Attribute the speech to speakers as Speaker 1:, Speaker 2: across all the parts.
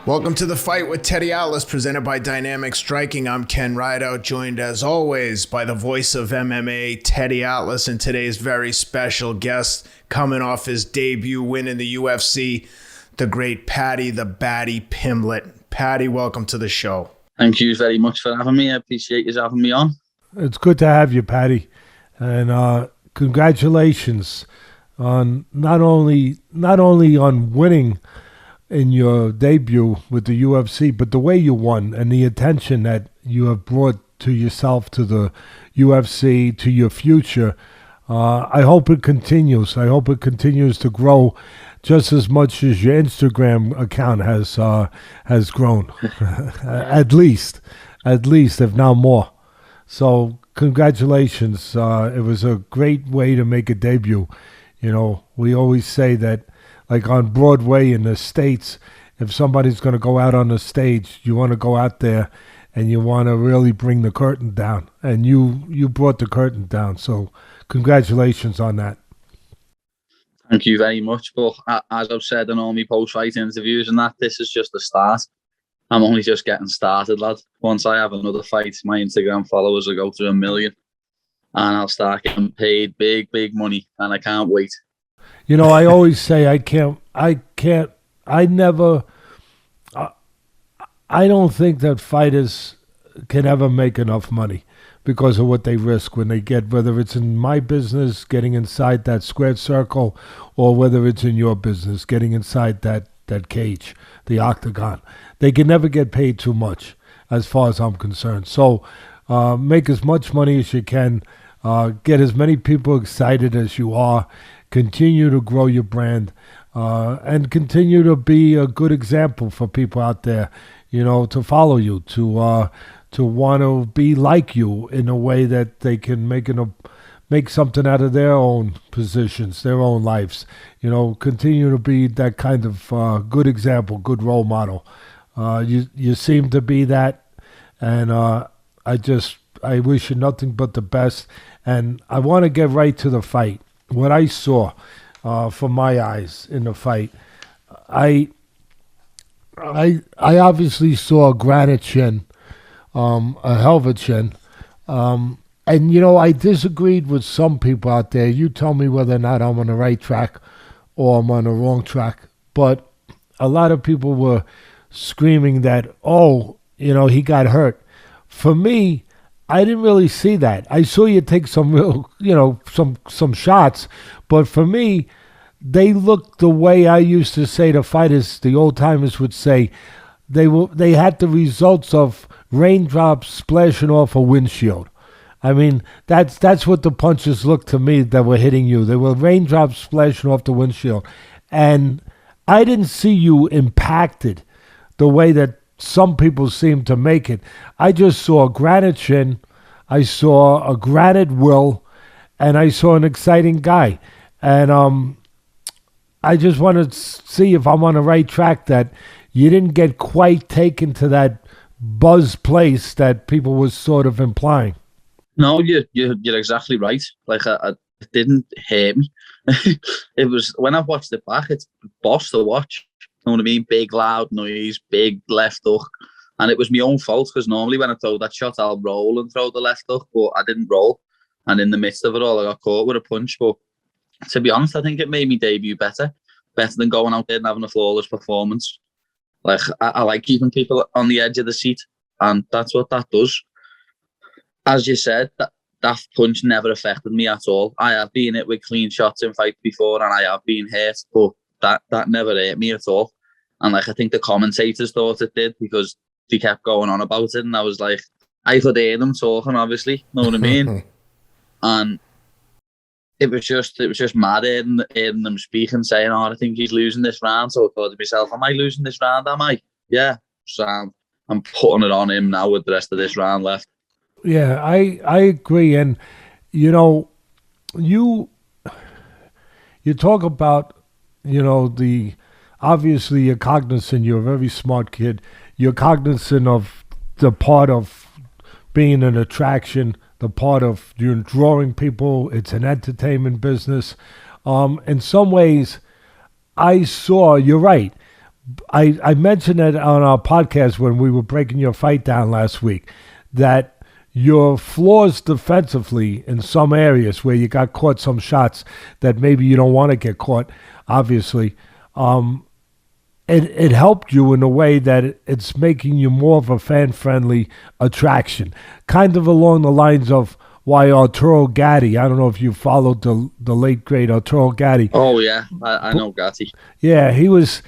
Speaker 1: Welcome to The Fight with Teddy Atlas, presented by Dynamic Striking. I'm Ken Rideout, joined as always by the voice of MMA, Teddy Atlas, and today's very special guest coming off his debut win in the UFC, the great Paddy, the Baddy Pimblett. Paddy, welcome to the show.
Speaker 2: Thank you very much for having me. I appreciate you having me on.
Speaker 3: It's good to have you, Paddy, and congratulations on not only on winning in your debut with the UFC, but the way you won and the attention that you have brought to yourself, to the UFC, to your future. I hope it continues. I hope it continues to grow just as much as your Instagram account has grown, at least, if not more. So congratulations. It was a great way to make a debut. You know, we always say that, like on Broadway in the States, if somebody's going to go out on the stage, you want to go out there and you want to really bring the curtain down. And you brought the curtain down. So congratulations on that.
Speaker 2: Thank you very much. But as I've said in all my post-fight interviews and that, this is just the start. I'm only just getting started, lad. Once I have another fight, my Instagram followers will go to 1 million. And I'll start getting paid big money. And I can't wait.
Speaker 3: You know, I always say I don't think that fighters can ever make enough money because of what they risk when they get, whether it's in my business, getting inside that squared circle, or whether it's in your business, getting inside that cage, the octagon. They can never get paid too much as far as I'm concerned. So make as much money as you can, get as many people excited as you are, continue to grow your brand, and continue to be a good example for people out there, you know, to follow you, to want to be like you in a way that they can make something out of their own positions, their own lives. You know, continue to be that kind of good example, good role model. You seem to be that, and I wish you nothing but the best. And I want to get right to the fight. What I saw from my eyes in the fight, I obviously saw a granite chin, a hell of a chin. And, you know, I disagreed with some people out there. You tell me whether or not I'm on the right track or I'm on the wrong track. But a lot of people were screaming that, oh, you know, he got hurt. For me, I didn't really see that. I saw you take some real, you know, some shots, but for me, they looked the way I used to say to fighters, the old timers would say, they had the results of raindrops splashing off a windshield. I mean, that's what the punches looked to me that were hitting you. They were raindrops splashing off the windshield, and I didn't see you impacted the way that some people seem to make it. I just saw a granite chin, I saw a granite will, and I saw an exciting guy. And I just want to see if I'm on the right track, that you didn't get quite taken to that buzz place that people was sort of implying.
Speaker 2: No, you're exactly right. Like, it didn't hurt me. It was, when I've watched it back, it's boss to watch. You know what I mean? Big loud noise, big left hook. And it was my own fault, because normally when I throw that shot, I'll roll and throw the left hook, but I didn't roll. And in the midst of it all, I got caught with a punch. But to be honest, I think it made me debut better than going out there and having a flawless performance. Like, I like keeping people on the edge of the seat, and that's what that does. As you said, that punch never affected me at all. I have been hit with clean shots in fights before, and I have been hurt, but that never hurt me at all. And like, I think the commentators thought it did, because they kept going on about it, and I was like, I could hear them talking, obviously, know what I mean? And it was just mad hearing them speaking, saying, oh, I think he's losing this round. So I thought to myself, am I losing this round, am I? Yeah, so I'm putting it on him now with the rest of this round left.
Speaker 3: Yeah, I agree. And, you know, you talk about, you know, obviously you're cognizant, you're a very smart kid. You're cognizant of the part of being an attraction, the part of you're drawing people. It's an entertainment business. In some ways, I saw, you're right, I mentioned it on our podcast when we were breaking your fight down last week, that your flaws defensively in some areas where you got caught some shots that maybe you don't want to get caught, obviously, it helped you in a way that it's making you more of a fan-friendly attraction. Kind of along the lines of why Arturo Gatti, I don't know if you followed the late great Arturo Gatti.
Speaker 2: Oh yeah, I know Gatti.
Speaker 3: Yeah, he was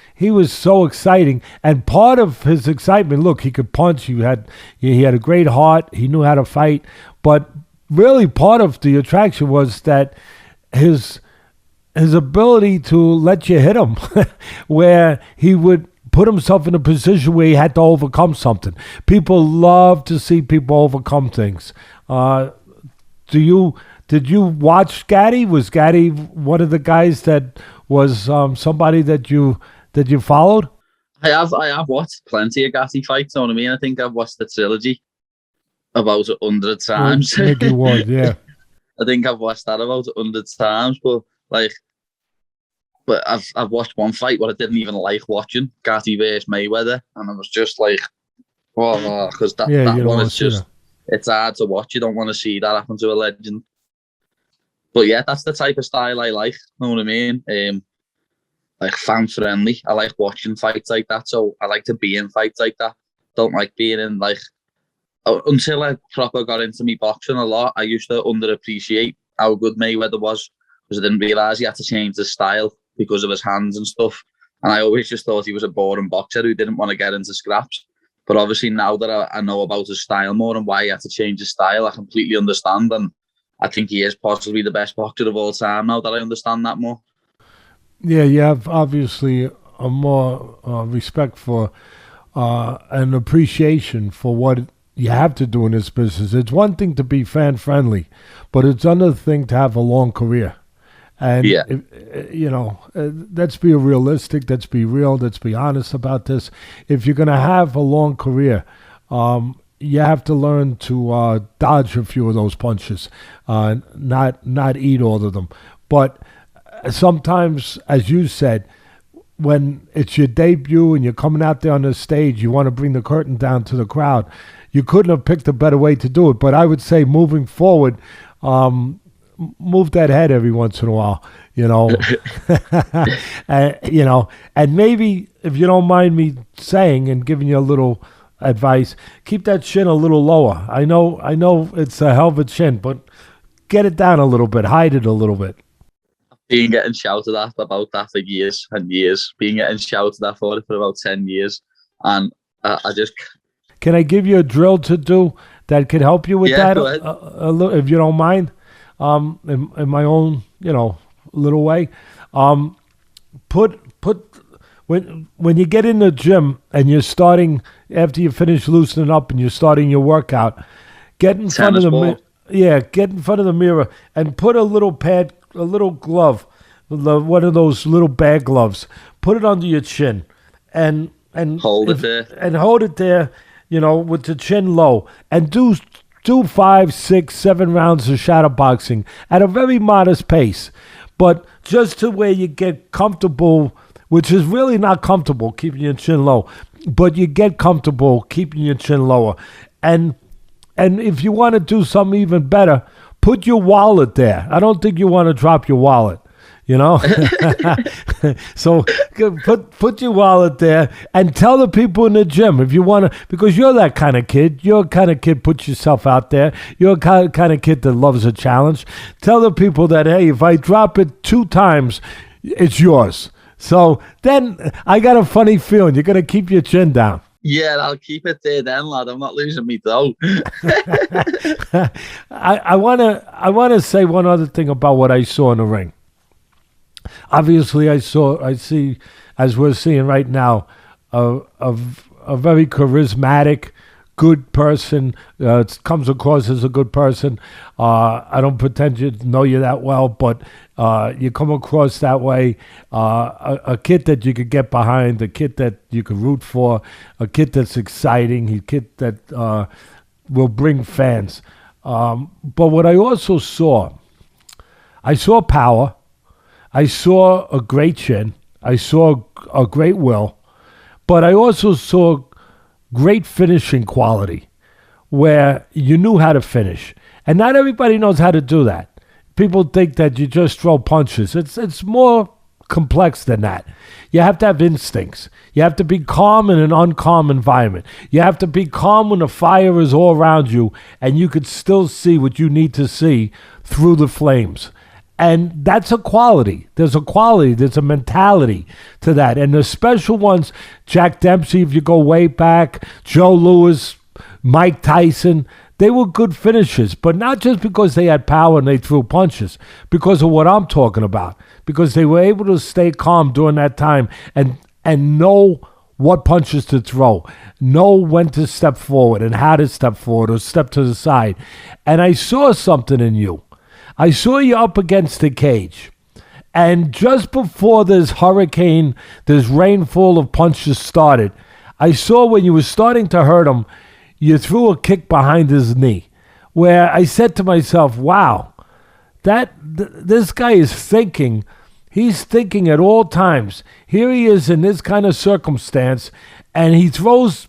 Speaker 3: so exciting, and part of his excitement, look, he could punch. He had a great heart. He knew how to fight, but really part of the attraction was that his ability to let you hit him, where he would put himself in a position where he had to overcome something. People love to see people overcome things. Did you watch Gatti? Was Gatti one of the guys that was somebody that you followed?
Speaker 2: I have watched plenty of Gatti fights. You know what I mean? I think I've watched the trilogy about 100 times.
Speaker 3: Mickey Ward, yeah.
Speaker 2: I think I've watched that about 100 times, but I've watched one fight what I didn't even like watching, Gatti versus Mayweather, and I was just like, oh, because that one is just. It's hard to watch. You don't want to see that happen to a legend. But yeah, that's the type of style I like. You know what I mean? Like fan friendly. I like watching fights like that. So I like to be in fights like that. Don't like being in until I proper got into me boxing a lot. I used to underappreciate how good Mayweather was because I didn't realise he had to change his style because of his hands and stuff. And I always just thought he was a boring boxer who didn't want to get into scraps. But obviously now that I know about his style more and why he had to change his style, I completely understand. And I think he is possibly the best boxer of all time now that I understand that more.
Speaker 3: Yeah, you have obviously a more respect for and appreciation for what you have to do in this business. It's one thing to be fan-friendly, but it's another thing to have a long career. And,
Speaker 2: yeah.
Speaker 3: Let's be realistic, let's be real, let's be honest about this. If you're going to have a long career, you have to learn to dodge a few of those punches, not eat all of them. But sometimes, as you said, when it's your debut and you're coming out there on the stage, you want to bring the curtain down to the crowd. You couldn't have picked a better way to do it. But I would say moving forward, move that head every once in a while, and maybe if you don't mind me saying and giving you a little advice, keep that chin a little lower. I know it's a hell of a chin, but get it down a little bit, hide it a little bit.
Speaker 2: Been getting shouted at about that for years and years. Been getting shouted at for it for about 10 years, and I just.
Speaker 3: Can I give you a drill to do that could help you with that?
Speaker 2: Go ahead.
Speaker 3: A little, if you don't mind. In my own, little way, put when you get in the gym and you're starting after you finish loosening up and you're starting your workout, get in front of the mirror. Yeah, get in front of the mirror and put a little pad, a little glove, one of those little bag gloves. Put it under your chin, and
Speaker 2: hold it there.
Speaker 3: And hold it there, with the chin low, and do 5, 6, 7 rounds of shadow boxing at a very modest pace, but just to where you get comfortable, which is really not comfortable keeping your chin low, but you get comfortable keeping your chin lower. And if you want to do something even better, put your wallet there. I don't think you want to drop your wallet. So put your wallet there and tell the people in the gym if you want to, because you're that kind of kid. You're a kind of kid, put yourself out there. You're a kind of kid that loves a challenge. Tell the people that, hey, if I drop it 2 times, it's yours. So then I got a funny feeling you're going to keep your chin down.
Speaker 2: Yeah, I'll keep it there then, lad. I'm not losing me dough.
Speaker 3: I wanna say one other thing about what I saw in the ring. Obviously, I see, as we're seeing right now, a very charismatic, good person. Comes across as a good person. I don't pretend to know you that well, but you come across that way. A kid that you could get behind, a kid that you could root for, a kid that's exciting, a kid that will bring fans. But what I also saw power. I saw a great chin. I saw a great will. but I also saw great finishing quality where you knew how to finish. And not everybody knows how to do that. People think that you just throw punches. It's more complex than that. You have to have instincts. You have to be calm in an uncalm environment. You have to be calm when the fire is all around you and you could still see what you need to see through the flames. And that's a quality. There's a quality. There's a mentality to that. And the special ones, Jack Dempsey, if you go way back, Joe Louis, Mike Tyson, they were good finishers, but not just because they had power and they threw punches, because of what I'm talking about, because they were able to stay calm during that time and know what punches to throw, know when to step forward and how to step forward or step to the side. And I saw something in you. I saw you up against the cage. And just before this hurricane, this rainfall of punches started, I saw when you were starting to hurt him, you threw a kick behind his knee, where I said to myself, wow, this guy is thinking. He's thinking at all times. Here he is in this kind of circumstance, and he throws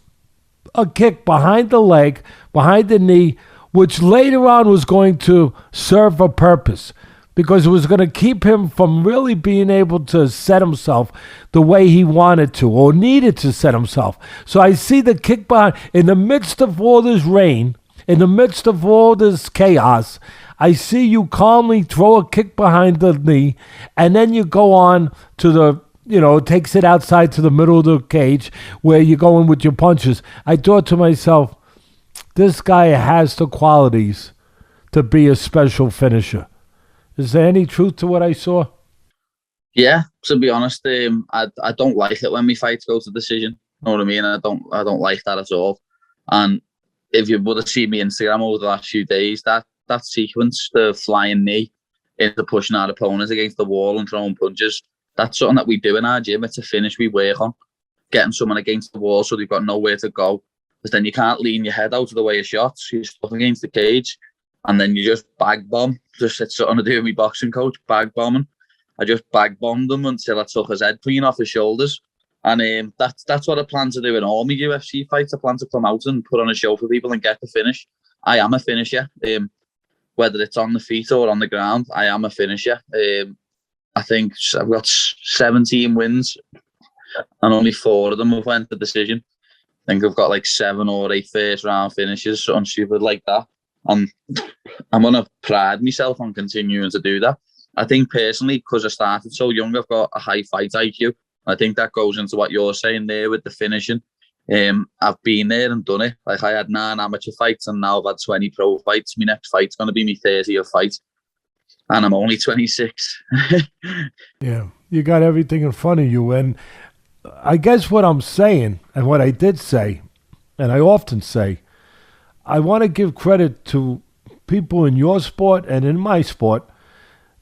Speaker 3: a kick behind the leg, behind the knee, which later on was going to serve a purpose, because it was going to keep him from really being able to set himself the way he wanted to or needed to set himself. So I see the kick behind. In the midst of all this rain, in the midst of all this chaos, I see you calmly throw a kick behind the knee, and then you go on to the, takes it outside to the middle of the cage where you go in with your punches. I thought to myself, this guy has the qualities to be a special finisher. Is there any truth to what I saw?
Speaker 2: Yeah, to be honest, I don't like it when my fights go to decision. You know what I mean? I don't like that at all. And if you would have seen me Instagram over the last few days, that sequence, the flying knee into pushing our opponents against the wall and throwing punches, that's something that we do in our gym. It's a finish we work on, getting someone against the wall so they've got nowhere to go. Because then you can't lean your head out of the way of shots. You're stuck against the cage. And then you just bag bomb. Just it's something to do with my boxing coach, bag bombing. I just bag bombed him until I took his head clean off his shoulders. And that's what I plan to do in all my UFC fights. I plan to come out and put on a show for people and get the finish. I am a finisher. Whether it's on the feet or on the ground, I am a finisher. I think I've got 17 wins and only 4 of them have went to decision. I think I've got like 7 or 8 first round finishes, something stupid like that. And I'm going to pride myself on continuing to do that. I think personally, because I started so young, I've got a high fight IQ. I think that goes into what you're saying there with the finishing. I've been there and done it. Like I had 9 amateur fights and now I've had 20 pro fights. My next fight's going to be my 30th fight. And I'm only 26.
Speaker 3: Yeah, you got everything in front of you. And I guess what I'm saying, and what I did say, and I often say, I want to give credit to people in your sport and in my sport,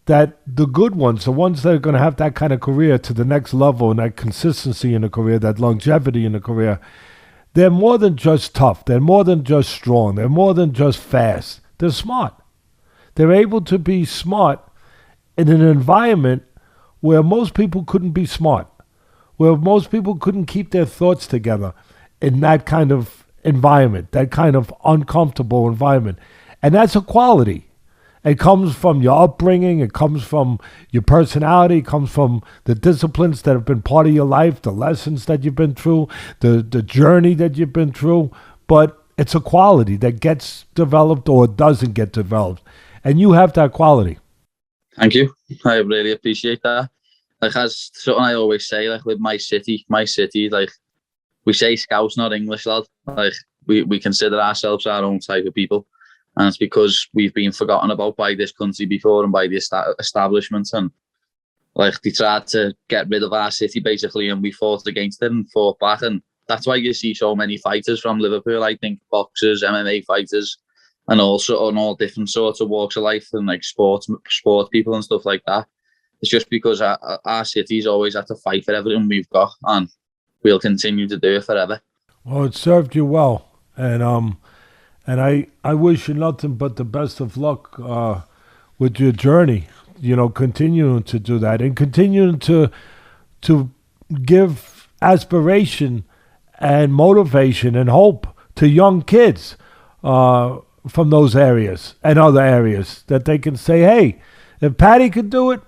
Speaker 3: that the good ones, the ones that are going to have that kind of career to the next level and that consistency in the career, that longevity in the career, they're more than just tough. They're more than just strong. They're more than just fast. They're smart. They're able to be smart in an environment where most people couldn't be smart, where most people couldn't keep their thoughts together in that kind of environment, that kind of uncomfortable environment. And that's a quality. It comes from your upbringing. It comes from your personality. It comes from the disciplines that have been part of your life, the lessons that you've been through, the journey that you've been through. But it's a quality that gets developed or doesn't get developed. And you have that quality.
Speaker 2: Thank you. I really appreciate that. Like, as something I always say, like with my city, like we say Scouse, not English, lad. Like we consider ourselves our own type of people. And it's because we've been forgotten about by this country before and by the establishment. And like they tried to get rid of our city basically, and we fought against it and fought back. And that's why you see so many fighters from Liverpool. I think boxers, MMA fighters, and also on all different sorts of walks of life and like sports people and stuff like that. It's just because our city's always had to fight for everything we've got, and we'll continue to do it forever.
Speaker 3: Well, it served you well, and I wish you nothing but the best of luck with your journey. You know, continuing to do that and continuing to give aspiration and motivation and hope to young kids from those areas and other areas, that they can say, hey, if Paddy could do it,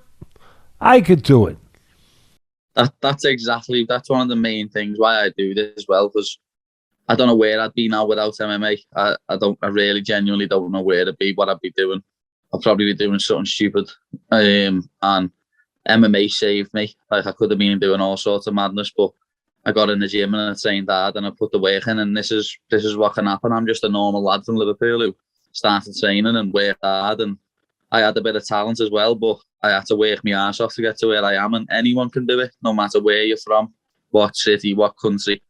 Speaker 3: I could do it.
Speaker 2: That's one of the main things why I do this as well, because I don't know where I'd be now without MMA. I really genuinely don't know where to be, what I'd be doing. I'd probably be doing something stupid. And MMA saved me. Like, I could have been doing all sorts of madness, but I got in the gym and I trained hard and I put the work in, and this is what can happen. I'm just a normal lad from Liverpool who started training and worked hard, and I had a bit of talent as well, but I had to work my ass off to get to where I am, and anyone can do it, no matter where you're from, what city, what country.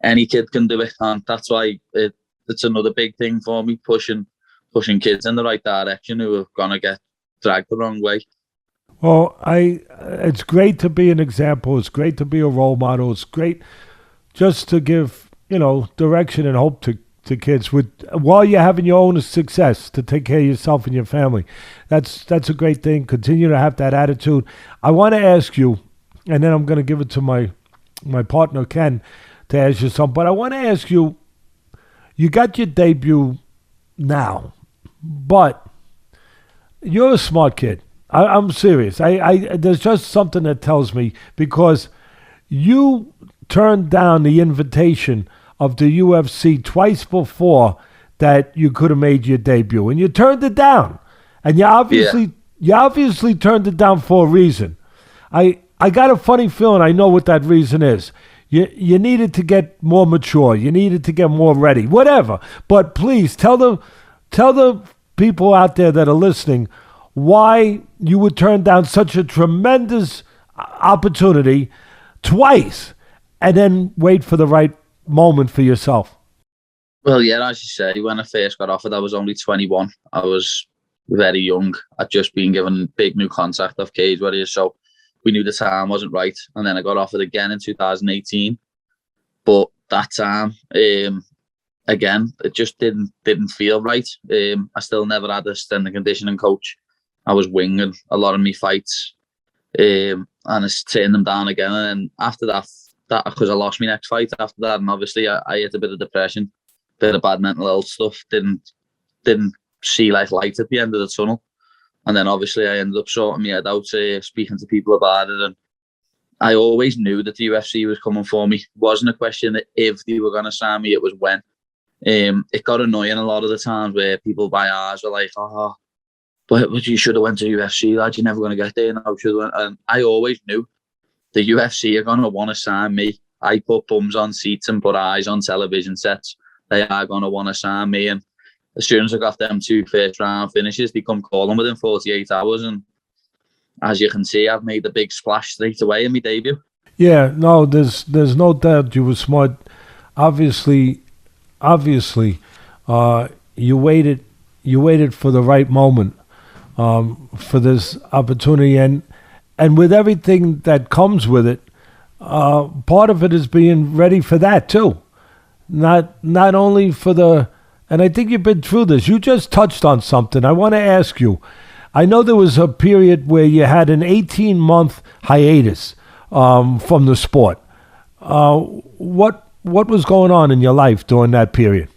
Speaker 2: Any kid can do it, and that's why it's another big thing for me, pushing kids in the right direction who are going to get dragged the wrong way.
Speaker 3: Well, it's great to be an example. It's great to be a role model. It's great just to give, direction and hope to kids while you're having your own success, to take care of yourself and your family. That's a great thing. Continue to have that attitude. I want to ask you, and then I'm going to give it to my partner Ken to ask you something. But I want to ask you, you got your debut now, but you're a smart kid. I'm serious. There's just something that tells me, because you turned down the invitation of the UFC twice before that you could have made your debut, and you turned it down. And you obviously turned it down for a reason. I got a funny feeling I know what that reason is. You needed to get more mature. You needed to get more ready. Whatever. But please tell the people out there that are listening why you would turn down such a tremendous opportunity twice and then wait for the right moment for yourself.
Speaker 2: Well, yeah, as you say, when I first got offered, I was only 21. I was very young. I'd just been given a big new contract off Cage Warriors, so we knew the time wasn't right. And then I got offered again in 2018. But that time, again, it just didn't feel right. I still never had a strength and conditioning coach. I was winging a lot of my fights, and I turned them down again. And after that because I lost my next fight after that, and obviously I had a bit of depression, bit of bad mental health stuff. Didn't see light at the end of the tunnel. And then obviously I ended up sorting my head out, speaking to people about it. And I always knew that the UFC was coming for me. It wasn't a question that if they were going to sign me, it was when. It got annoying a lot of the times where people by ours were like, oh, but you should have went to UFC, lad. You're never going to get there now. And I always knew the UFC are going to want to sign me. I put bums on seats and put eyes on television sets. They are going to want to sign me. And as soon as I got them 2 first round finishes, they come calling within 48 hours. And as you can see, I've made a big splash straight away in my debut.
Speaker 3: Yeah, no, there's no doubt you were smart. Obviously, you waited for the right moment for this opportunity, and with everything that comes with it, part of it is being ready for that too. Not only for the, and I think you've been through this. You just touched on something. I want to ask you. I know there was a period where you had an 18-month hiatus from the sport. What was going on in your life during that period?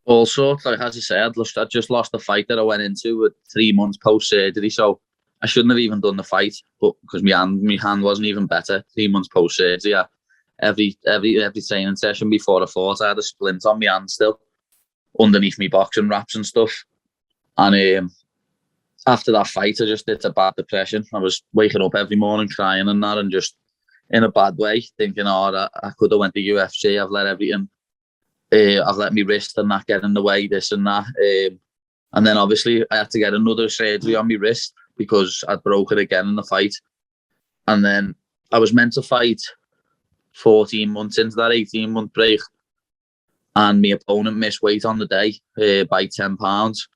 Speaker 2: All sorts. Like as I said, I just lost the fight that I went into with 3 months post-surgery. So I shouldn't have even done the fight, but because my hand wasn't even better. 3 months post-surgery, every training session before I fought, I had a splint on my hand still, underneath me boxing wraps and stuff. And after that fight, I just hit a bad depression. I was waking up every morning crying and that, and just in a bad way, thinking, I could have went to UFC. I've let everything. I've let my wrist and that get in the way, this and that. And then obviously I had to get another surgery on my wrist because I'd broke it again in the fight. And then I was meant to fight 14 months into that 18-month break. And my opponent missed weight on the day by 10 pounds.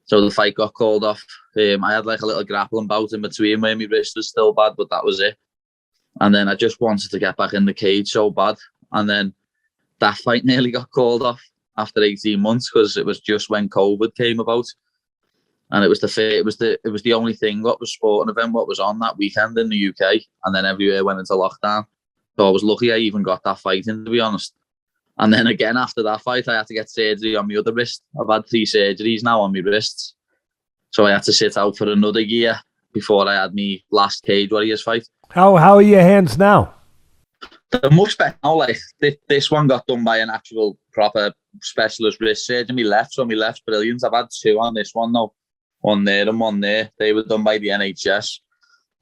Speaker 2: So the fight got called off. I had like a little grappling bout in between where my wrist was still bad, but that was it. And then I just wanted to get back in the cage so bad. And then that fight nearly got called off after 18 months because it was just when COVID came about. And it was the only thing what was sporting event what was on that weekend in the UK, and then everywhere went into lockdown. So I was lucky I even got that fight in, to be honest. And then again, after that fight, I had to get surgery on my other wrist. I've had 3 surgeries now on my wrists. So I had to sit out for another year before I had my last Cage Warriors fight.
Speaker 3: How are your hands now?
Speaker 2: They're much better now. Like, this one got done by an actual proper specialist wrist surgeon. My left's brilliant. I've had 2 on this one now. One there and one there. They were done by the NHS.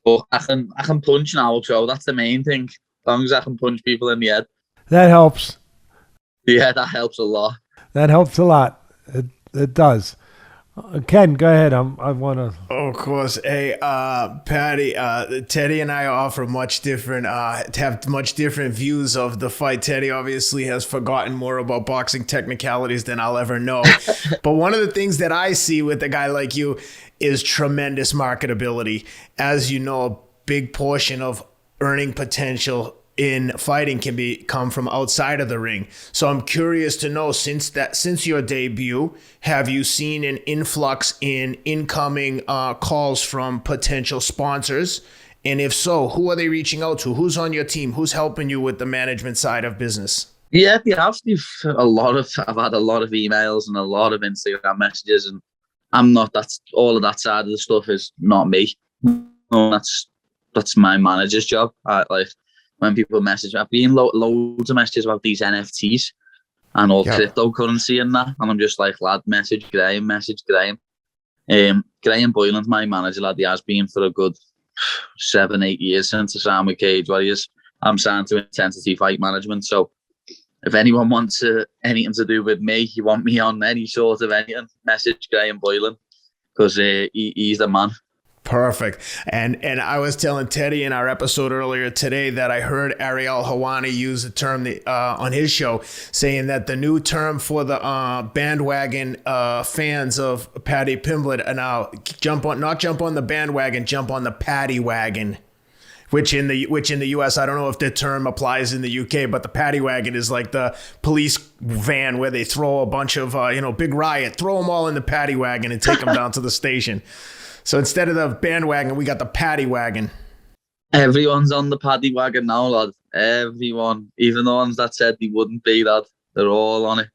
Speaker 2: But I can punch now, so that's the main thing. As long as I can punch people in the head.
Speaker 3: That helps.
Speaker 2: Yeah, that helps a lot.
Speaker 3: That helps a lot. It does. Ken, go ahead. I want to.
Speaker 1: Oh, of course. Hey, Paddy, Teddy and I offer have much different views of the fight. Teddy obviously has forgotten more about boxing technicalities than I'll ever know. But one of the things that I see with a guy like you is tremendous marketability. As you know, a big portion of earning potential in fighting can come from outside of the ring. So I'm curious to know, since your debut, have you seen an influx in incoming calls from potential sponsors? And if so, who are they reaching out to? Who's on your team? Who's helping you with the management side of business?
Speaker 2: Yeah, they have. I've had a lot of emails and a lot of Instagram messages, and all of that side of the stuff is not me. No, that's my manager's job. When people message me, I've been loads of messages about these NFTs and all cryptocurrency and that. And I'm just like, lad, message Graham. Graham Boylan's my manager, lad. He has been for a good 7-8 years since I signed with Cage Warriors. I'm signed to Intensity Fight Management. So if anyone wants anything to do with me, you want me on any sort of anything, message Graham Boylan, because he's the man.
Speaker 1: Perfect. And I was telling Teddy in our episode earlier today that I heard Ariel Hawani use the term on his show, saying that the new term for the bandwagon fans of Paddy Pimblett are now not jump on the bandwagon, jump on the Paddy wagon. Which in the US, I don't know if the term applies in the UK, but the Paddy wagon is like the police van where they throw a bunch of big riot, throw them all in the Paddy wagon and take them down to the station. So instead of the bandwagon, we got the Paddy wagon.
Speaker 2: Everyone's on the Paddy wagon now, lad. Everyone, even the ones that said they wouldn't be, lad, they're all on it.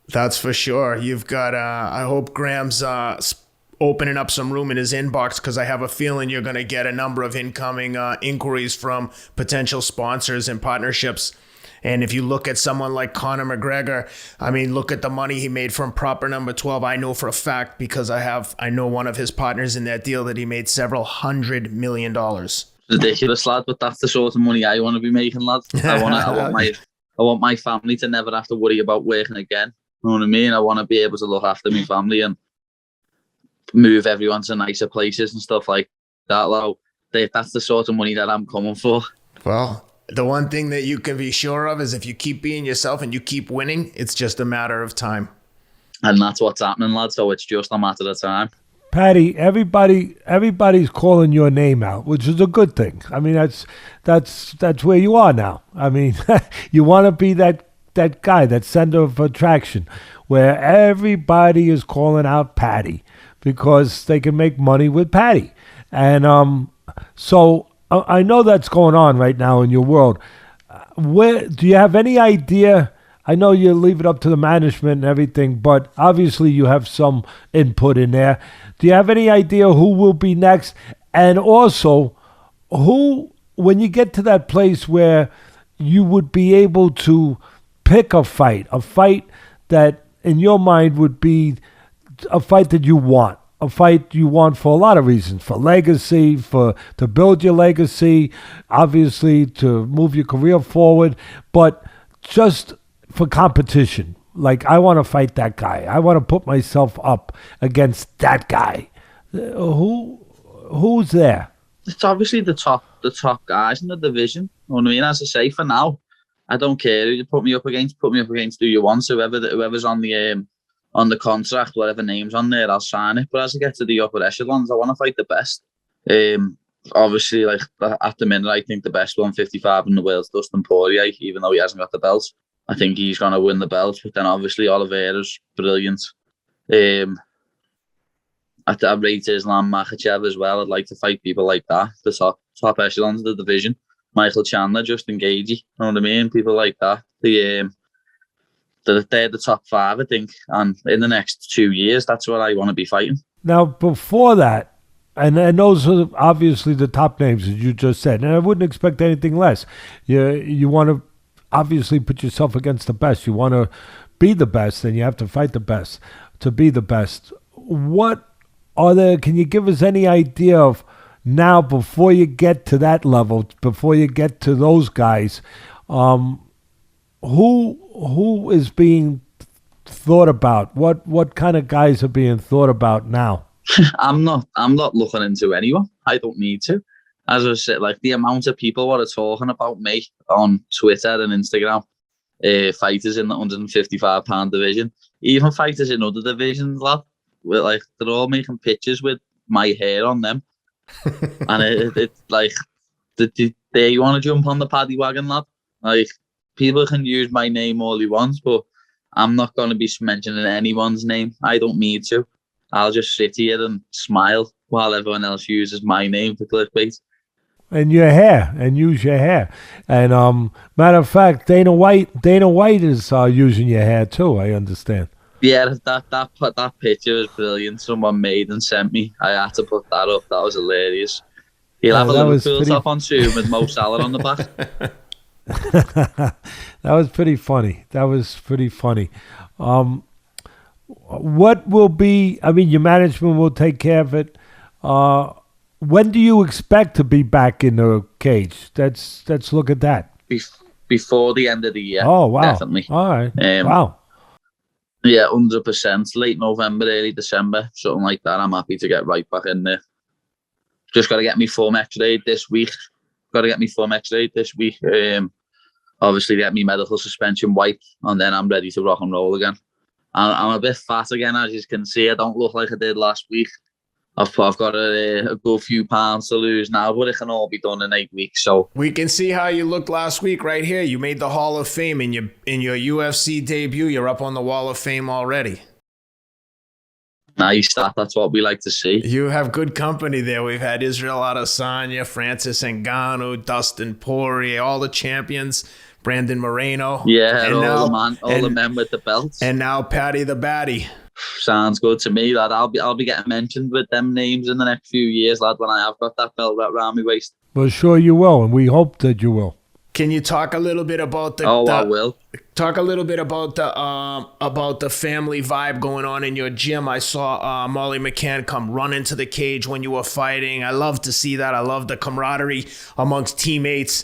Speaker 1: That's for sure. You've got. I hope Graham's opening up some room in his inbox, because I have a feeling you're going to get a number of incoming inquiries from potential sponsors and partnerships. And if you look at someone like Conor McGregor, I mean, look at the money he made from Proper Number 12. I know for a fact, because I know one of his partners in that deal, that he made several $100 million.
Speaker 2: Ridiculous, lad, but that's the sort of money I want to be making, lad. I want my family to never have to worry about working again. You know what I mean? I want to be able to look after my family and move everyone to nicer places and stuff like that. That's the sort of money that I'm coming for.
Speaker 1: Well, the one thing that you can be sure of is if you keep being yourself and you keep winning, it's just a matter of time.
Speaker 2: And that's what's happening, lad. So it's just a matter of time.
Speaker 3: Paddy, everybody's calling your name out, which is a good thing. I mean, that's where you are now. I mean, you want to be that guy, that center of attraction, where everybody is calling out Paddy because they can make money with Paddy. And so I know that's going on right now in your world. Where do you have any idea? I know you leave it up to the management and everything, but obviously you have some input in there. Do you have any idea who will be next? And also, who, when you get to that place where you would be able to pick a fight that in your mind would be a fight that you want? A fight you want for a lot of reasons, for legacy, to build your legacy, obviously to move your career forward, but just for competition. Like, I want to fight that guy. I want to put myself up against that guy. Who's there?
Speaker 2: It's obviously the top guys in the division. You know what I mean? As I say, for now, I don't care who you put me up against who you want. So whoever's on the contract, whatever name's on there, I'll sign it. But as I get to the upper echelons, I want to fight the best. Obviously, like at the minute, I think the best 155 in the world is Dustin Poirier, even though he hasn't got the belt. I think he's going to win the belt. But then obviously Oliveira's brilliant. I rate Islam Makhachev as well. I'd like to fight people like that, the top echelons of the division. Michael Chandler, Justin Gagey, you know what I mean? People like that. they're the top 5, I think. And in the next 2 years, that's what I want to be fighting.
Speaker 3: Now, before that, and those are obviously the top names, as you just said, and I wouldn't expect anything less. You want to obviously put yourself against the best. You want to be the best, and you have to fight the best to be the best. What are there? Can you give us any idea of now, before you get to that level, before you get to those guys, who is being thought about? What kind of guys are being thought about now?
Speaker 2: I'm not looking into anyone. I don't need to. As I said, like the amount of people what are talking about me on Twitter and Instagram, fighters in the 155-pound division, even fighters in other divisions, lad, with like they're all making pictures with my hair on them, and it's like, do you want to jump on the Paddy wagon, lad? Like, people can use my name all they want, but I'm not going to be mentioning anyone's name. I don't need to. I'll just sit here and smile while everyone else uses my name for clickbait.
Speaker 3: And your hair, and use your hair. And matter of fact, Dana White is using your hair too, I understand.
Speaker 2: Yeah, that picture was brilliant. Someone made and sent me. I had to put that up. That was hilarious. He'll have a Liverpool top on soon with Mo Salah on the back.
Speaker 3: That was pretty funny. What will be, I mean, your management will take care of it. When do you expect to be back in the cage? Let's look at that.
Speaker 2: Before the end of the year.
Speaker 3: Oh, wow.
Speaker 2: Definitely.
Speaker 3: All right. Wow.
Speaker 2: Yeah, 100%. Late November, early December, something like that. I'm happy to get right back in there. Just got to get me form X-rayed this week. Obviously, get me medical suspension wiped, and then I'm ready to rock and roll again. I'm a bit fat again, as you can see. I don't look like I did last week. I've got a good few pounds to lose now, but it can all be done in 8 weeks. So
Speaker 1: we can see how you looked last week right here. You made the Hall of Fame in your UFC debut. You're up on the Wall of Fame already.
Speaker 2: Nice, that's what we like to see.
Speaker 1: You have good company there. We've had Israel Adesanya, Francis Ngannou, Dustin Poirier, all the champions, Brandon Moreno.
Speaker 2: Yeah, and all the men with the belts.
Speaker 1: And now Paddy the Baddy.
Speaker 2: Sounds good to me, lad. I'll be getting mentioned with them names in the next few years, lad, when I have got that belt wrapped around my waist.
Speaker 3: Well, sure you will, and we hope that you will.
Speaker 1: Can you talk a little bit about the?
Speaker 2: I will.
Speaker 1: Talk a little bit about the family vibe going on in your gym. I saw Molly McCann come run into the cage when you were fighting. I love to see that. I love the camaraderie amongst teammates.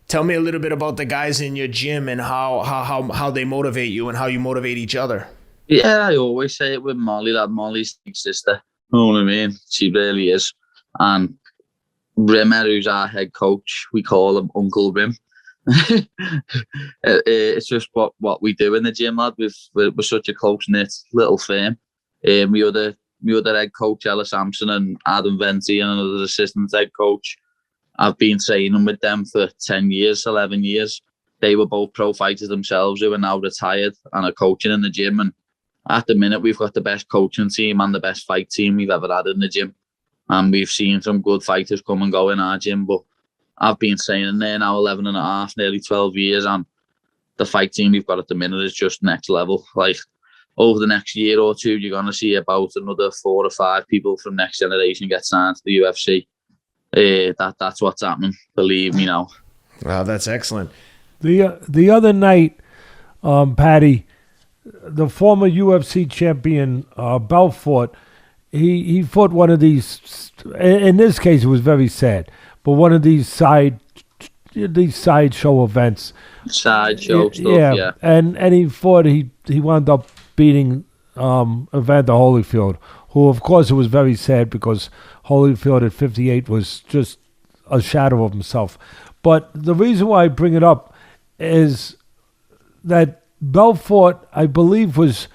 Speaker 1: Tell me a little bit about the guys in your gym and how they motivate you and how you motivate each other.
Speaker 2: Yeah, I always say it with Molly, lad. Molly's big sister. You know what I mean? She really is. And Rimmer, who's our head coach, we call him Uncle Rim. It's just what we do in the gym, lad. We're such a close-knit little firm. My other head coach, Ella Sampson, and Adam Venti, and another assistant head coach, I've been training with them for 10 years, 11 years. They were both pro fighters themselves who are now retired and are coaching in the gym. And at the minute, we've got the best coaching team and the best fight team we've ever had in the gym. And we've seen some good fighters come and go in our gym, but I've been training there now 11 and a half, nearly 12 years, and the fight team we've got at the minute is just next level. Like, over the next year or two, you're going to see about another 4 or 5 people from next generation get signed to the UFC. That's what's happening, believe me now.
Speaker 1: Wow, that's excellent.
Speaker 3: The other night, Paddy, the former UFC champion Belfort, he fought one of these. In this case, it was very sad, but one of these sideshow events.
Speaker 2: Sideshow stuff, yeah.
Speaker 3: And he fought. He wound up beating Evander Holyfield, who, of course, it was very sad because Holyfield at 58 was just a shadow of himself. But the reason why I bring it up is that Belfort, I believe, was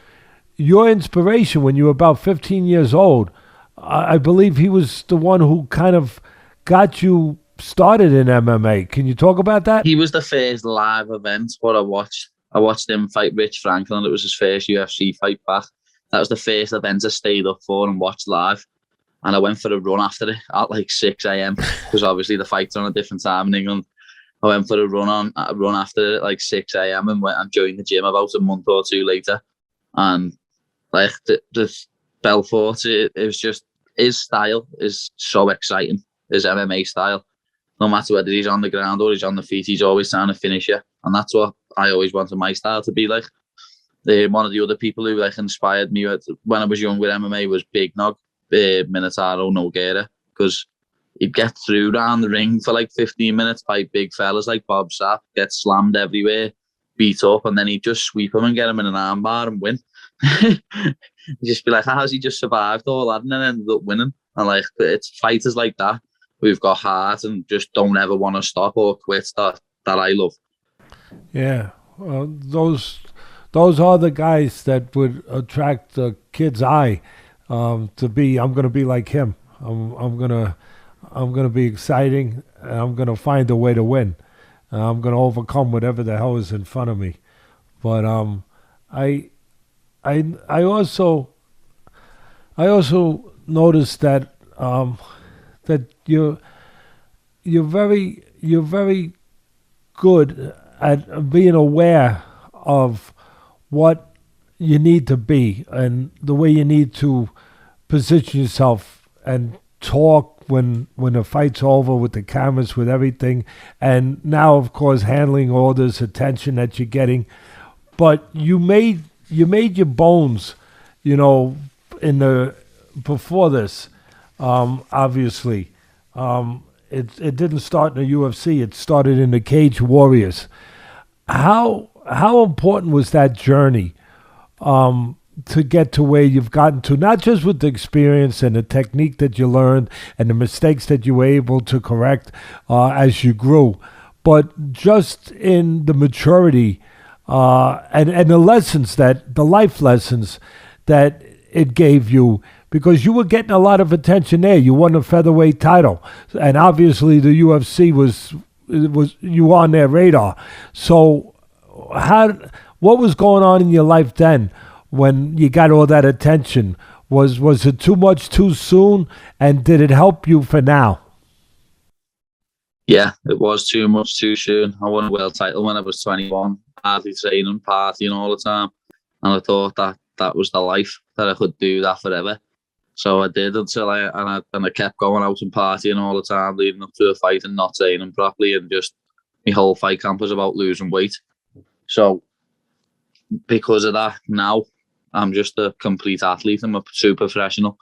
Speaker 3: your inspiration when you were about 15 years old. I believe he was the one who kind of got you started in MMA. Can you talk about that?
Speaker 2: He was the first live event what I watched. I watched him fight Rich Franklin. It was his first UFC fight back. That was the first event I stayed up for and watched live. And I went for a run after it at like 6 a.m. because obviously the fight's on a different time in England. I went for a run after it, like 6 a.m. and joined the gym about a month or two later. And like the Belfort, it was just, his style is so exciting. His MMA style, no matter whether he's on the ground or he's on the feet, he's always trying to finish you. And that's what I always wanted my style to be like. One of the other people who like inspired me when I was young with MMA was Big Nog, Minotauro Nogueira, because he'd get through down the ring for like 15 minutes by big fellas like Bob Sapp, get slammed everywhere, beat up, and then he'd just sweep him and get him in an armbar and win. You'd just be like, how has he just survived all that and then ended up winning? And like, it's fighters like that who've got heart and just don't ever want to stop or quit that I love.
Speaker 3: Yeah, those are the guys that would attract the kid's eye to be. I'm going to be like him. I'm gonna be exciting, and I'm gonna find a way to win. I'm gonna overcome whatever the hell is in front of me. But I also noticed that that you're very good at being aware of what you need to be and the way you need to position yourself and talk when the fight's over, with the cameras, with everything, and now of course handling all this attention that you're getting. But you made your bones, before this. Obviously, it didn't start in the UFC. It started in the Cage Warriors. How important was that journey to get to where you've gotten to, not just with the experience and the technique that you learned and the mistakes that you were able to correct as you grew, but just in the maturity and the lessons, the life lessons that it gave you, because you were getting a lot of attention there. You won a featherweight title, and obviously the UFC was you were on their radar. So what was going on in your life then when you got all that attention? Was it too much too soon, and did it help you for now?
Speaker 2: Yeah, it was too much too soon. I won a world title when I was 21, hardly training, partying all the time, and I thought that was the life, that I could do that forever. So I did until I kept going out and partying all the time leading up to a fight and not training properly, and just my whole fight camp was about losing weight. So because of that, now I'm just a complete athlete. I'm a super professional,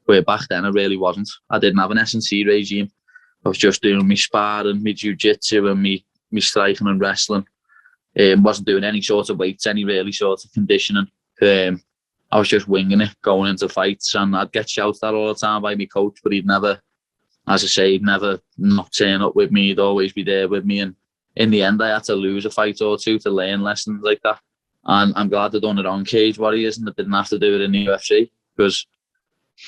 Speaker 2: where back then I really wasn't. I didn't have an S&C regime. I was just doing my sparring, my jiu-jitsu and my striking and wrestling. Wasn't doing any sort of weights, any really sort of conditioning. I was just winging it, going into fights, and I'd get shouted at all the time by my coach, but he'd never, as I say, he'd never not turn up with me. He'd always be there with me. And in the end, I had to lose a fight or two to learn lessons like that. And I'm glad I done it on Cage Warriors and I didn't have to do it in the UFC, because,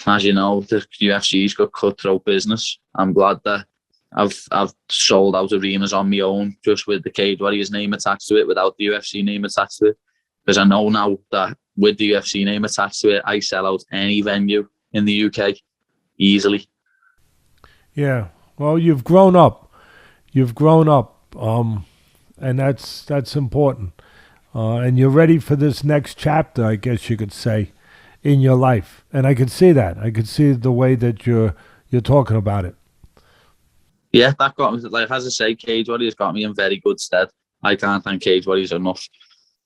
Speaker 2: as you know, the UFC's got cutthroat business. I'm glad that I've sold out arenas on my own, just with the Cage Warriors name attached to it, without the UFC name attached to it. Because I know now that with the UFC name attached to it, I sell out any venue in the UK easily.
Speaker 3: Yeah, well, you've grown up. And that's important. And you're ready for this next chapter, I guess you could say, in your life. And I could see that. I could see the way that you're talking about it.
Speaker 2: Yeah, that got me, like, as I say, Cage Warriors got me in very good stead. I can't thank Cage Warriors enough.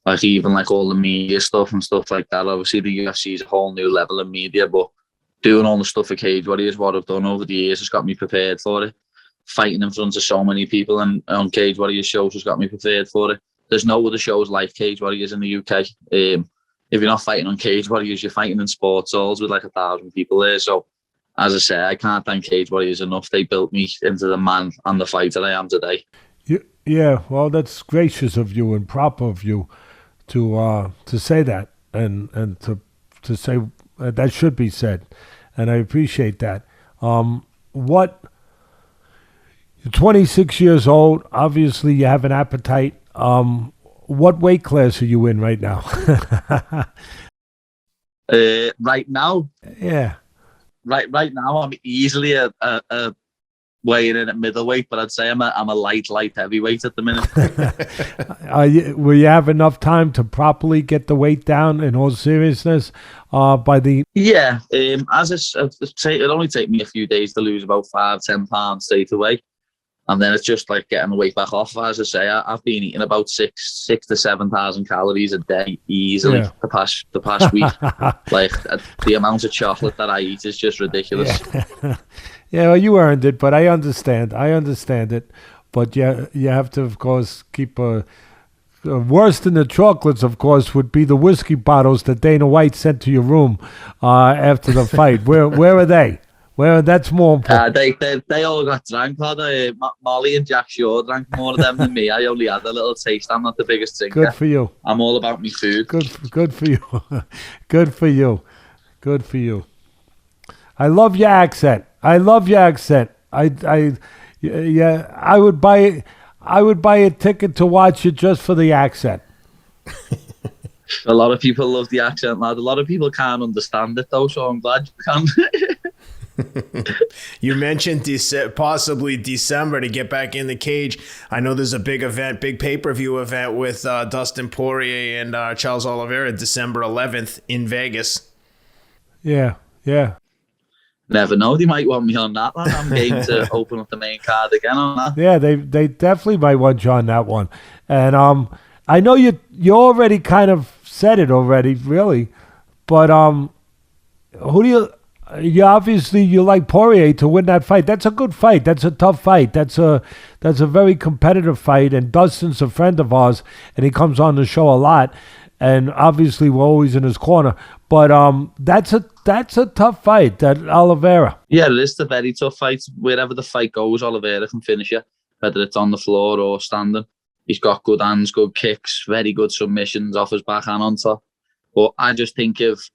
Speaker 2: Like, even like all the media stuff and stuff like that. Obviously, the UFC is a whole new level of media, but doing all the stuff for Cage Warriors, what I've done over the years, has got me prepared for it. Fighting in front of so many people and on Cage Warriors shows has got me prepared for it. There's no other shows like Cage Warriors in the UK. If you're not fighting on Cage Warriors, you're fighting in sports halls with like 1,000 people there. So, as I say, I can't thank Cage Warriors enough. They built me into the man and the fighter I am today.
Speaker 3: Yeah, well, that's gracious of you and proper of you to say that, and to say that should be said, and I appreciate that. You're 26 years old. Obviously, you have an appetite. What weight class are you in right now?
Speaker 2: Right now?
Speaker 3: Yeah.
Speaker 2: Right now, I'm easily a weighing in at middleweight, but I'd say I'm a light heavyweight at the minute.
Speaker 3: Will you have enough time to properly get the weight down in all seriousness?
Speaker 2: Yeah, it'll only take me a few days to lose about 5-10 pounds straight away. And then it's just like getting the weight back off. As I say, I've been eating about 6,000 to 7,000 calories a day easily the past week. Like the amount of chocolate that I eat is just ridiculous.
Speaker 3: Yeah, well, you earned it, but I understand it. But yeah, you have to, of course, keep worse than the chocolates, of course, would be the whiskey bottles that Dana White sent to your room after the fight. Where are they? Well, that's more important.
Speaker 2: They all got drank. Molly and Jack Shaw drank more of them than me. I only had a little taste. I'm not the biggest drinker.
Speaker 3: Good for you.
Speaker 2: I'm all about me food.
Speaker 3: Good for you. Good for you. Good for you. I love your accent. I would buy a ticket to watch it just for the accent.
Speaker 2: A lot of people love the accent, lad. A lot of people can't understand it though, so I'm glad you can.
Speaker 1: You mentioned possibly December to get back in the cage. I know there's a big pay-per-view event with Dustin Poirier and Charles Oliveira, December 11th in Vegas.
Speaker 3: Yeah.
Speaker 2: Never know. They might want me on that one. I'm game to open up the main card again on that.
Speaker 3: Yeah, they definitely might want you on that one. And I know you already kind of said it already, really. But who do you obviously you like Poirier to win that fight. That's a good fight. That's a tough fight. That's a very competitive fight. And Dustin's a friend of ours, and he comes on the show a lot. And obviously we're always in his corner. But that's a tough fight, that Oliveira.
Speaker 2: Yeah, it is a very tough fight. Wherever the fight goes, Oliveira can finish you, whether it's on the floor or standing. He's got good hands, good kicks, very good submissions off his back and on top. But I just think if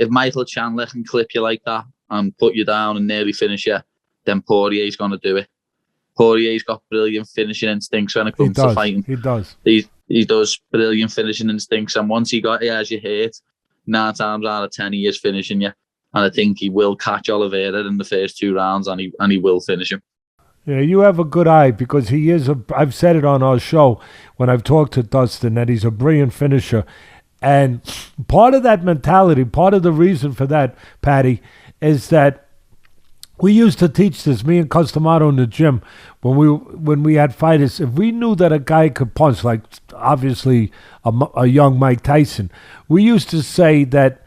Speaker 2: Michael Chandler can clip you like that and put you down and nearly finish you, then Poirier's going to do it. Poirier's got brilliant finishing instincts when it comes to fighting.
Speaker 3: He does.
Speaker 2: He does brilliant finishing instincts. And once he has you hurt, 9 times out of 10 he is finishing you. And I think he will catch Oliveira in the first 2 rounds and he will finish him.
Speaker 3: Yeah, you have a good eye because he is I've said it on our show when I've talked to Dustin that he's a brilliant finisher. And part of that mentality, part of the reason for that, Paddy, is that we used to teach this, me and Customato in the gym, when we had fighters. If we knew that a guy could punch, like obviously a young Mike Tyson, we used to say that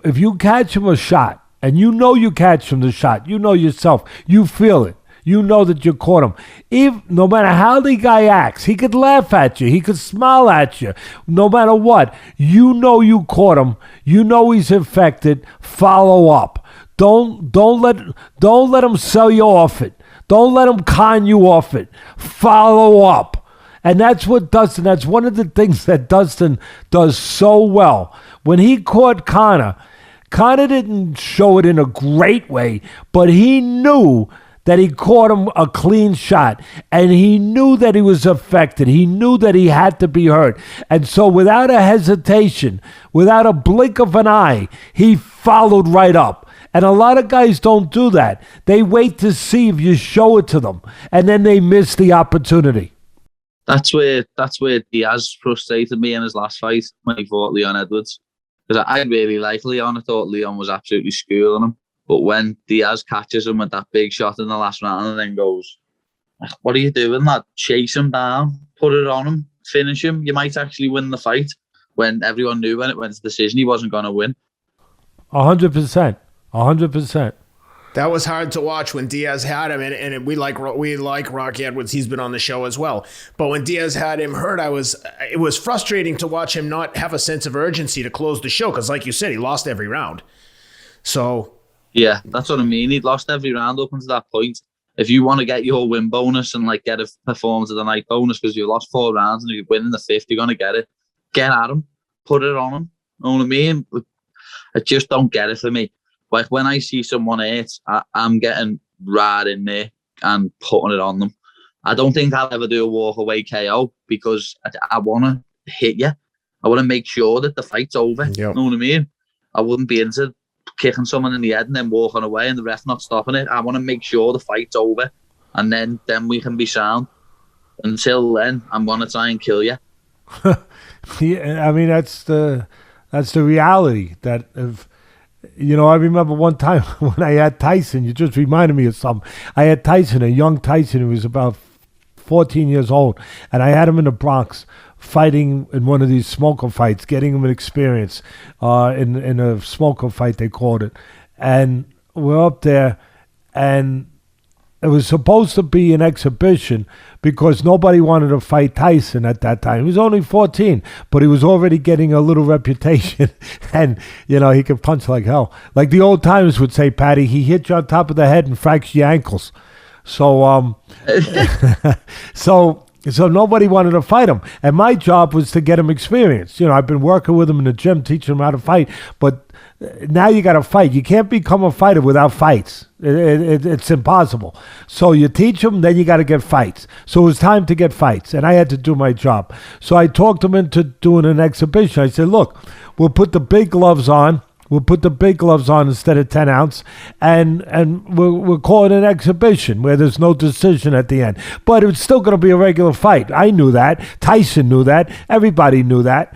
Speaker 3: if you catch him a shot, and you know you catch him the shot, you know yourself, you feel it. You know that you caught him. No matter how the guy acts, he could laugh at you. He could smile at you. No matter what, you know you caught him. You know he's infected. Follow up. Don't let him sell you off it. Don't let him con you off it. Follow up. And that's what Dustin, that's one of the things that Dustin does so well. When he caught Conor didn't show it in a great way, but he knew that he caught him a clean shot, and he knew that he was affected. He knew that he had to be hurt. And so without a hesitation, without a blink of an eye, he followed right up. And a lot of guys don't do that. They wait to see if you show it to them, and then they miss the opportunity.
Speaker 2: That's where Diaz frustrated me in his last fight when he fought Leon Edwards. Because I really like Leon. I thought Leon was absolutely schooling him. But when Diaz catches him with that big shot in the last round and then goes, what are you doing, lad? Chase him down, put it on him, finish him. You might actually win the fight. When everyone knew when it went to decision, he wasn't going to win.
Speaker 3: 100%. 100%.
Speaker 1: That was hard to watch when Diaz had him, and we like Rocky Edwards. He's been on the show as well. But when Diaz had him hurt, it was frustrating to watch him not have a sense of urgency to close the show because, like you said, he lost every round. So...
Speaker 2: yeah, that's what I mean. He'd lost every round up until that point. If you want to get your win bonus and like get a performance of the night bonus because you lost 4 rounds and if you win in the 5th, you're going to get it. Get at him. Put it on him. You know what I mean? I just don't get it for me. Like when I see someone hurt, I'm getting right in there and putting it on them. I don't think I'll ever do a walk away KO because I want to hit you. I want to make sure that the fight's over. Yep. You know what I mean? I wouldn't be into kicking someone in the head and then walking away and the ref not stopping it. I want to make sure the fight's over and then we can be sound. Until then, I'm gonna try and kill you.
Speaker 3: Yeah, I mean that's the reality. That if I remember one time when I had Tyson. You just reminded me of something. I had Tyson, a young Tyson who was about 14 years old, and I had him in the Bronx fighting in one of these smoker fights, getting him an experience in a smoker fight, they called it. And we're up there, and it was supposed to be an exhibition because nobody wanted to fight Tyson at that time. He was only 14, but he was already getting a little reputation, and he could punch like hell. Like the old timers would say, Paddy, he hit you on top of the head and fractured your ankles. So so nobody wanted to fight him, and my job was to get him experience. I've been working with him in the gym, teaching him how to fight, but now you got to fight. You can't become a fighter without fights. It's impossible. So you teach him, then you got to get fights. So it was time to get fights, and I had to do my job. So I talked him into doing an exhibition. I said, look, we'll put the big gloves on. We'll put the big gloves on instead of 10 ounce, and we'll call it an exhibition where there's no decision at the end. But it's still going to be a regular fight. I knew that. Tyson knew that. Everybody knew that,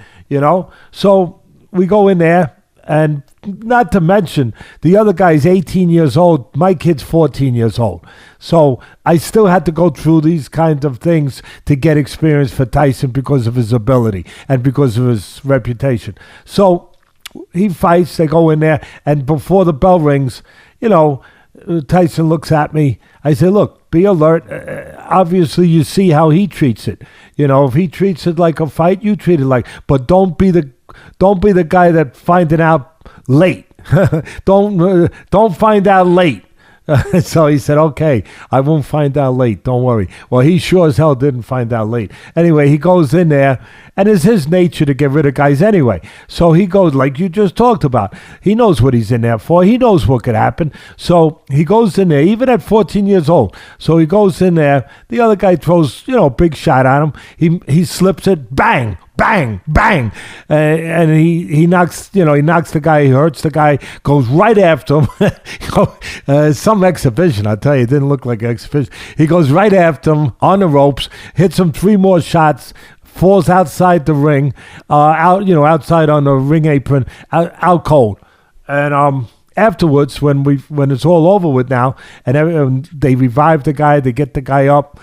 Speaker 3: So we go in there, and not to mention, the other guy's 18 years old. My kid's 14 years old. So I still had to go through these kinds of things to get experience for Tyson because of his ability and because of his reputation. So he fights, they go in there, and before the bell rings, Tyson looks at me. I say, look, be alert. Obviously, you see how he treats it. If he treats it like a fight, you treat it like. But don't be the guy that find it out late. Don't find out late. So he said, okay, I won't find out late. Don't worry. Well, he sure as hell didn't find out late. Anyway, he goes in there, and it's his nature to get rid of guys anyway. So he goes, like you just talked about. He knows what he's in there for. He knows what could happen. So he goes in there, even at 14 years old. So he goes in there. The other guy throws, a big shot at him. He slips it, bang, bang, bang, and he knocks the guy, he hurts the guy, goes right after him. Some exhibition, I tell you, it didn't look like an exhibition. He goes right after him on the ropes, hits him 3 more shots, falls outside the ring, outside on the ring apron, out cold. And afterwards, when it's all over with now, and they revive the guy, they get the guy up.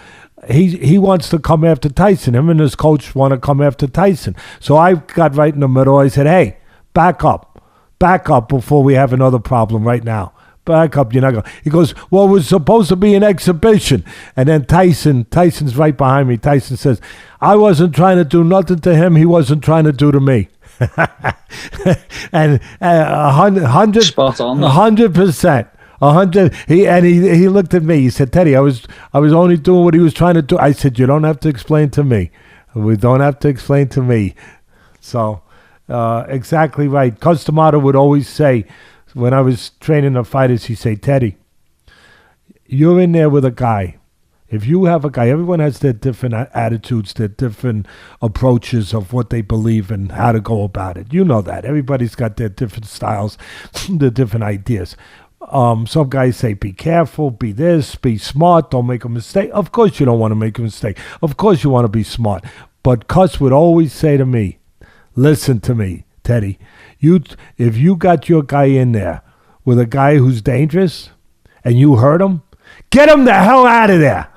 Speaker 3: He wants to come after Tyson. Him and his coach want to come after Tyson. So I got right in the middle. I said, hey, back up before we have another problem right now. Back up, you're not going. He goes, well, it was supposed to be an exhibition. And then Tyson's right behind me. Tyson says, I wasn't trying to do nothing to him. He wasn't trying to do to me. And 100%.
Speaker 2: Spot on.
Speaker 3: 100%. 100. He looked at me. He said, Teddy, I was only doing what he was trying to do. I said, you don't have to explain to me. We don't have to explain to me. So, exactly right. Customato would always say, when I was training the fighters, he'd say, Teddy, you're in there with a guy. If you have a guy, everyone has their different attitudes, their different approaches of what they believe and how to go about it. You know that. Everybody's got their different styles, their different ideas. Some guys say, be careful, be this, be smart, don't make a mistake. Of course you don't want to make a mistake. Of course you want to be smart. But Cuss would always say to me, listen to me, Teddy. If you got your guy in there with a guy who's dangerous and you hurt him, get him the hell out of there.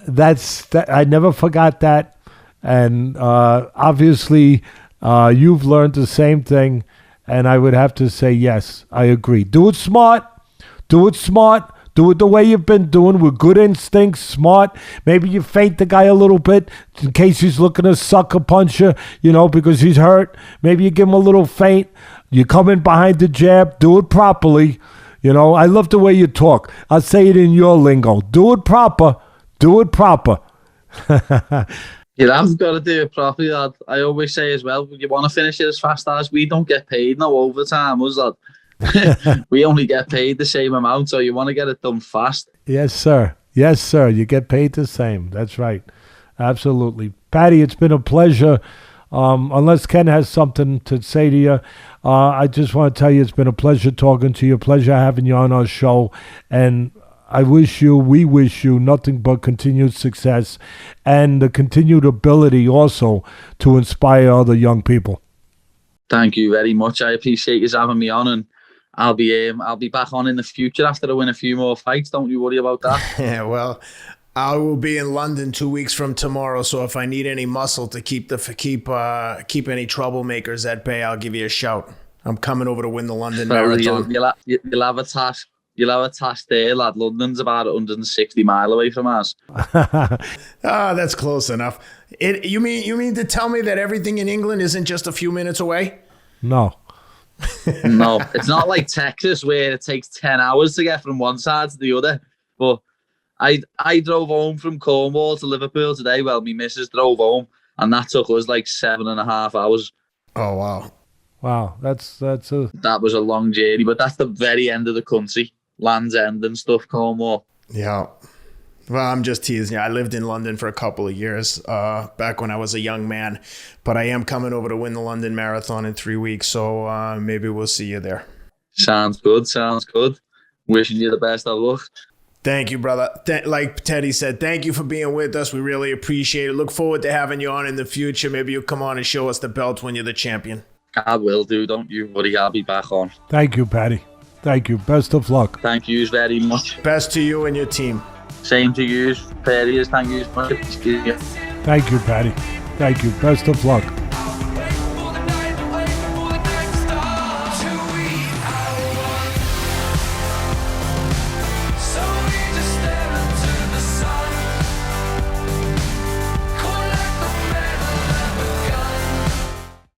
Speaker 3: That's that. I never forgot that. And obviously, you've learned the same thing, and I would have to say, yes, I agree. Do it smart. Do it smart. Do it the way you've been doing with good instincts, smart. Maybe you feint the guy a little bit in case he's looking to sucker punch you, because he's hurt. Maybe you give him a little feint. You come in behind the jab. Do it properly. I love the way you talk. I'll say it in your lingo. Do it proper. Do it proper.
Speaker 2: You have got to do it properly, lad. I always say as well, you want to finish it as fast as we don't get paid no overtime, us, lad. We only get paid the same amount, so you want to get it done fast.
Speaker 3: Yes, sir. Yes, sir. You get paid the same. That's right. Absolutely. Paddy, it's been a pleasure. Unless Ken has something to say to you, I just want to tell you it's been a pleasure talking to you, pleasure having you on our show, and we wish you nothing but continued success and the continued ability also to inspire other young people.
Speaker 2: Thank you very much. I appreciate you having me on, and I'll be back on in the future after I win a few more fights. Don't you worry about that.
Speaker 1: Yeah, well, I will be in London 2 weeks from tomorrow, so if I need any muscle to keep any troublemakers at bay, I'll give you a shout. I'm coming over to win the London Marathon.
Speaker 2: You'll have a task. You'll have a task there, lad. London's about 160 mile away from us.
Speaker 1: That's close enough. You mean to tell me that everything in England isn't just a few minutes away?
Speaker 3: No.
Speaker 2: No, it's not like Texas where it takes 10 hours to get from one side to the other. But I drove home from Cornwall to Liverpool today. Well, my missus drove home, and that took us like 7.5 hours.
Speaker 1: Oh, wow.
Speaker 3: Wow,
Speaker 2: that was a long journey, but that's the very end of the country. Land's End and stuff, Cornwall.
Speaker 1: Yeah. Well, I'm just teasing you. I lived in London for a couple of years back when I was a young man, but I am coming over to win the London Marathon in 3 weeks, so maybe we'll see you there.
Speaker 2: Sounds good. Wishing you the best of luck.
Speaker 1: Thank you, brother. Like Teddy said, thank you for being with us. We really appreciate it. Look forward to having you on in the future. Maybe you'll come on and show us the belt when you're the champion.
Speaker 2: I will do. Don't you worry. I'll be back on.
Speaker 3: Thank you, Paddy. Thank you. Best of luck.
Speaker 2: Thank you very much.
Speaker 1: Best to you and your team.
Speaker 2: Same to you, Paddy. Thank you.
Speaker 3: Thank you, Paddy. Thank you. Best of luck.